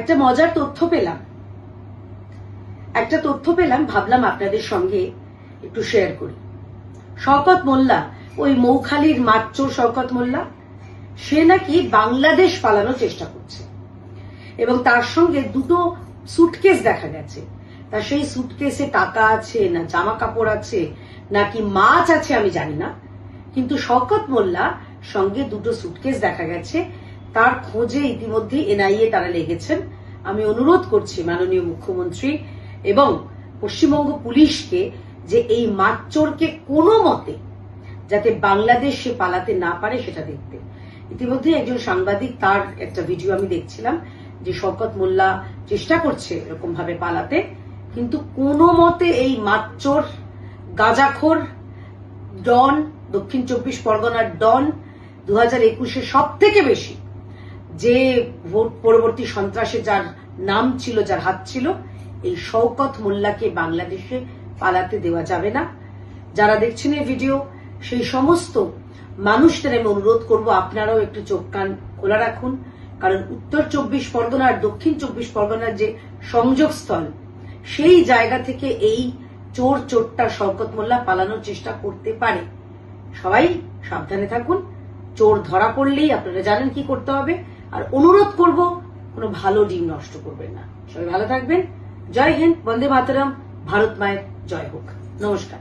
একটা মজার তথ্য পেলাম, ভাবলাম আপনাদের সঙ্গে একটু শেয়ার করি। শওকত মোল্লা, ওই মৌখালীর মাতচোর শওকত মোল্লা, সে নাকি বাংলাদেশ পালানোর চেষ্টা করছে এবং তার সঙ্গে দুটো সুটকেস দেখা গেছে। তা সেই সুটকেসে টাকা আছে না জামা কাপড় আছে নাকি মাছ আছে আমি জানি না, কিন্তু শওকত মোল্লা সঙ্গে দুটো সুটকেস দেখা গেছে। তার খোঁজে ইতিমধ্যে এনআইএ তারা লেগেছেন। আমি অনুরোধ করছি মাননীয় মুখ্যমন্ত্রী এবং পশ্চিমবঙ্গ পুলিশকে যে এই মাতচোরকে কোনো মতে যাতে বাংলাদেশ সে পালাতে না পারে সেটা দেখতে। ইতিমধ্যে একজন সাংবাদিক, তার একটা ভিডিও আমি দেখছিলাম যে শওকত মোল্লা চেষ্টা করছে এরকম ভাবে পালাতে, কিন্তু কোনো মতে এই মাতচোর গাঁজাখোর ডন, দক্ষিণ 24 পরগনার ডন, 2021-এ সব থেকে বেশি যে ভোট পরবর্তী সন্ত্রাসে যার নাম ছিল, যার হাত ছিল, এই শওকত মোল্লাকে বাংলাদেশে পালাতে দেওয়া যাবে না। যারা দেখছেন এই ভিডিও, সেই সমস্ত মানুষদের আমি অনুরোধ করব আপনারাও একটু চোখ কান খোলা রাখুন, কারণ উত্তর 24 পরগনা আর দক্ষিণ 24 পরগনার যে সংযোগস্থল, সেই জায়গা থেকে এই চোরটা শওকত মোল্লা পালানোর চেষ্টা করতে পারে। সবাই সাবধানে থাকুন। চোর ধরা পড়লেই আপনারা জানেন কি করতে হবে। আর অনুরোধ করব, কোনো ভালো ডিম নষ্ট করবেন না। সবাই ভালো থাকবেন। জয় হিন্দ, বন্দে মাতরম, ভারত মায়ের জয় হোক। নমস্কার।